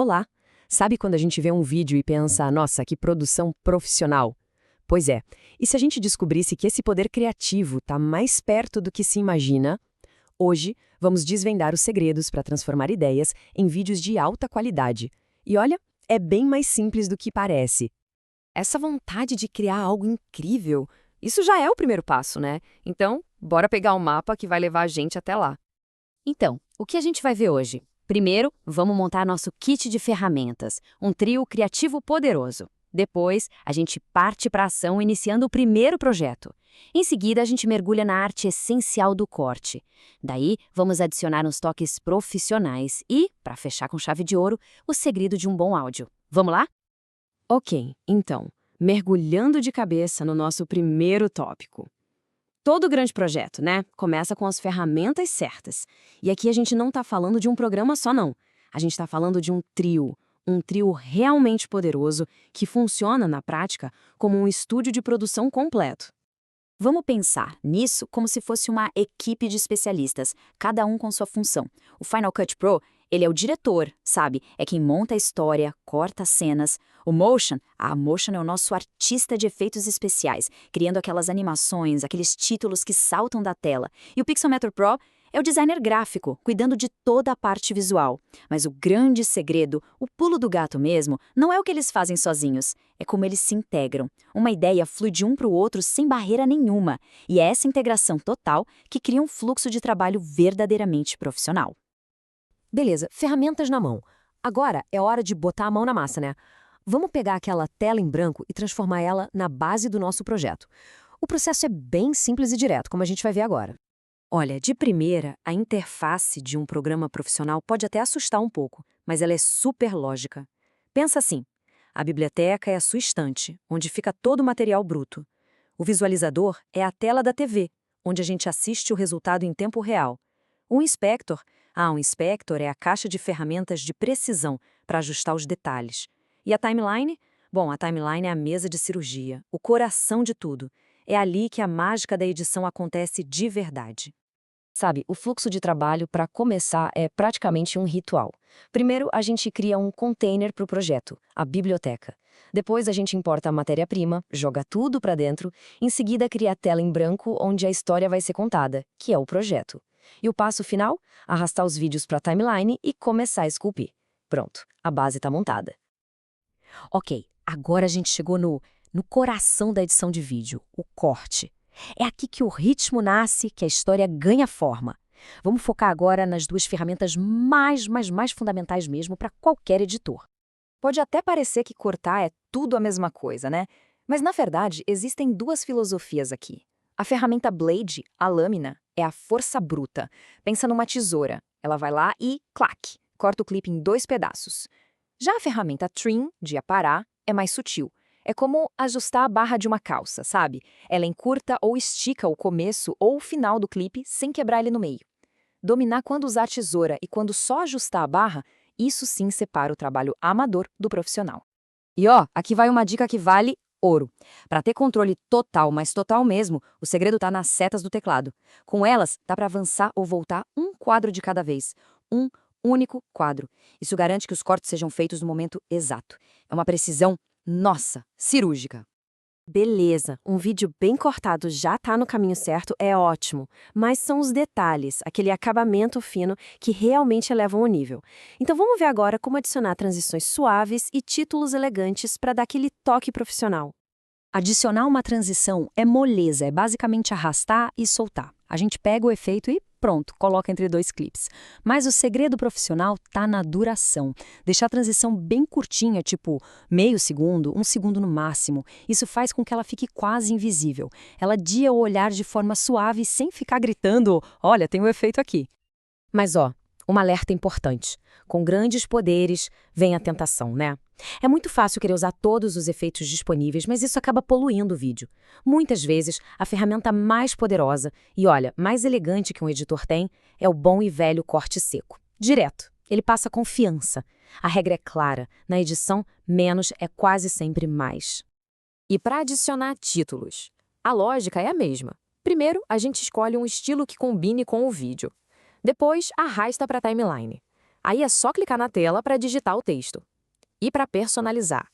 Olá! Sabe quando a gente vê um vídeo e pensa, nossa, que produção profissional? Pois é, e se a gente descobrisse que esse poder criativo está mais perto do que se imagina? Hoje, vamos desvendar os segredos para transformar ideias em vídeos de alta qualidade. E olha, é bem mais simples do que parece. Essa vontade de criar algo incrível, isso já é o primeiro passo, né? Então, bora pegar o mapa que vai levar a gente até lá. Então, o que a gente vai ver hoje? Primeiro, vamos montar nosso kit de ferramentas, um trio criativo poderoso. Depois, a gente parte para a ação iniciando o primeiro projeto. Em seguida, a gente mergulha na arte essencial do corte. Daí, vamos adicionar uns toques profissionais e, para fechar com chave de ouro, o segredo de um bom áudio. Vamos lá? Ok, então, mergulhando de cabeça no nosso primeiro tópico. Todo grande projeto, né, começa com as ferramentas certas. E aqui a gente não está falando de um programa só, não. A gente está falando de um trio realmente poderoso que funciona, na prática, como um estúdio de produção completo. Vamos pensar nisso como se fosse uma equipe de especialistas, cada um com sua função. O Final Cut Pro, ele é o diretor, sabe? É quem monta a história, corta as cenas. O Motion é o nosso artista de efeitos especiais, criando aquelas animações, aqueles títulos que saltam da tela. E o Pixelmator Pro é o designer gráfico, cuidando de toda a parte visual. Mas o grande segredo, o pulo do gato mesmo, não é o que eles fazem sozinhos, é como eles se integram. Uma ideia flui de um para o outro sem barreira nenhuma. E é essa integração total que cria um fluxo de trabalho verdadeiramente profissional. Beleza, ferramentas na mão. Agora é hora de botar a mão na massa, né? Vamos pegar aquela tela em branco e transformar ela na base do nosso projeto. O processo é bem simples e direto, como a gente vai ver agora. Olha, de primeira, a interface de um programa profissional pode até assustar um pouco, mas ela é super lógica. Pensa assim, a biblioteca é a sua estante, onde fica todo o material bruto. O visualizador é a tela da TV, onde a gente assiste o resultado em tempo real. Um inspector é a caixa de ferramentas de precisão para ajustar os detalhes. E a timeline? Bom, a timeline é a mesa de cirurgia, o coração de tudo. É ali que a mágica da edição acontece de verdade. Sabe, o fluxo de trabalho, para começar, é praticamente um ritual. Primeiro, a gente cria um container para o projeto, a biblioteca. Depois, a gente importa a matéria-prima, joga tudo para dentro. Em seguida, cria a tela em branco onde a história vai ser contada, que é o projeto. E o passo final? Arrastar os vídeos para a timeline e começar a esculpir. Pronto, a base está montada. Ok, agora a gente chegou no coração da edição de vídeo, o corte. É aqui que o ritmo nasce, que a história ganha forma. Vamos focar agora nas duas ferramentas mais fundamentais mesmo para qualquer editor. Pode até parecer que cortar é tudo a mesma coisa, né? Mas, na verdade, existem duas filosofias aqui. A ferramenta Blade, a lâmina, é a força bruta. Pensa numa tesoura. Ela vai lá e, clac, corta o clipe em 2 pedaços. Já a ferramenta Trim, de aparar, é mais sutil. É como ajustar a barra de uma calça, sabe? Ela encurta ou estica o começo ou o final do clipe sem quebrar ele no meio. Dominar quando usar a tesoura e quando só ajustar a barra, isso sim separa o trabalho amador do profissional. E ó, aqui vai uma dica que vale ouro. Para ter controle total, mas total mesmo, o segredo está nas setas do teclado. Com elas, dá para avançar ou voltar um quadro de cada vez. Um único quadro. Isso garante que os cortes sejam feitos no momento exato. É uma precisão, nossa, cirúrgica. Beleza, um vídeo bem cortado já está no caminho certo, é ótimo. Mas são os detalhes, aquele acabamento fino que realmente elevam o nível. Então vamos ver agora como adicionar transições suaves e títulos elegantes para dar aquele toque profissional. Adicionar uma transição é moleza, é basicamente arrastar e soltar. A gente pega o efeito e pronto, coloca entre 2 clipes. Mas o segredo profissional tá na duração. Deixar a transição bem curtinha, tipo meio segundo, 1 segundo no máximo. Isso faz com que ela fique quase invisível. Ela guia o olhar de forma suave sem ficar gritando, olha, tem um efeito aqui. Mas ó, um alerta importante. Com grandes poderes vem a tentação, né? É muito fácil querer usar todos os efeitos disponíveis, mas isso acaba poluindo o vídeo. Muitas vezes, a ferramenta mais poderosa e, olha, mais elegante que um editor tem é o bom e velho corte seco. Direto. Ele passa confiança. A regra é clara. Na edição, menos é quase sempre mais. E para adicionar títulos, a lógica é a mesma. Primeiro, a gente escolhe um estilo que combine com o vídeo. Depois, arrasta para a timeline. Aí é só clicar na tela para digitar o texto. E para personalizar,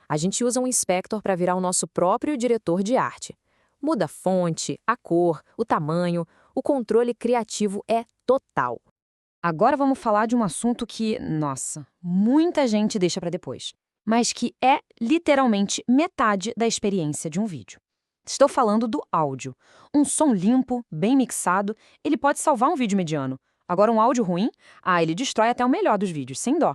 a gente usa um inspector para virar o nosso próprio diretor de arte. Muda a fonte, a cor, o tamanho, o controle criativo é total. Agora vamos falar de um assunto que, nossa, muita gente deixa para depois, mas que é literalmente metade da experiência de um vídeo. Estou falando do áudio. Um som limpo, bem mixado, ele pode salvar um vídeo mediano. Agora um áudio ruim? Ele destrói até o melhor dos vídeos, sem dó.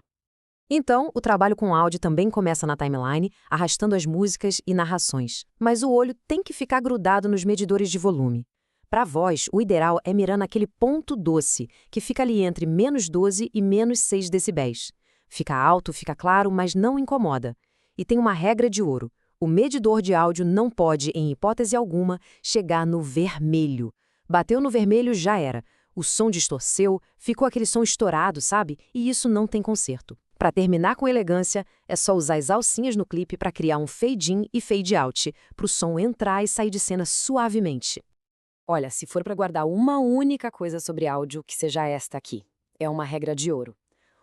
Então, o trabalho com áudio também começa na timeline, arrastando as músicas e narrações. Mas o olho tem que ficar grudado nos medidores de volume. Para a voz, o ideal é mirar naquele ponto doce, que fica ali entre -12 e -6 decibéis. Fica alto, fica claro, mas não incomoda. E tem uma regra de ouro. O medidor de áudio não pode, em hipótese alguma, chegar no vermelho. Bateu no vermelho, já era. O som distorceu, ficou aquele som estourado, sabe? E isso não tem conserto. Para terminar com elegância, é só usar as alcinhas no clipe para criar um fade-in e fade-out, para o som entrar e sair de cena suavemente. Olha, se for para guardar uma única coisa sobre áudio, que seja esta aqui. É uma regra de ouro.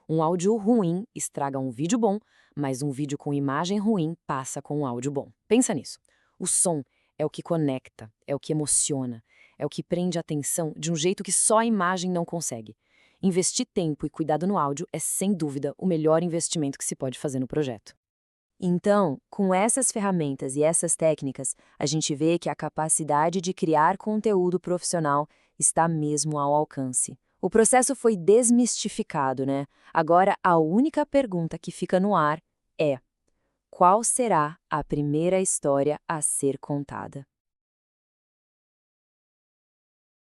Um áudio ruim estraga um vídeo bom, mas um vídeo com imagem ruim passa com um áudio bom. Pensa nisso. O som é o que conecta, é o que emociona, é o que prende a atenção de um jeito que só a imagem não consegue. Investir tempo e cuidado no áudio é, sem dúvida, o melhor investimento que se pode fazer no projeto. Então, com essas ferramentas e essas técnicas, a gente vê que a capacidade de criar conteúdo profissional está mesmo ao alcance. O processo foi desmistificado, né? Agora, a única pergunta que fica no ar é: qual será a primeira história a ser contada?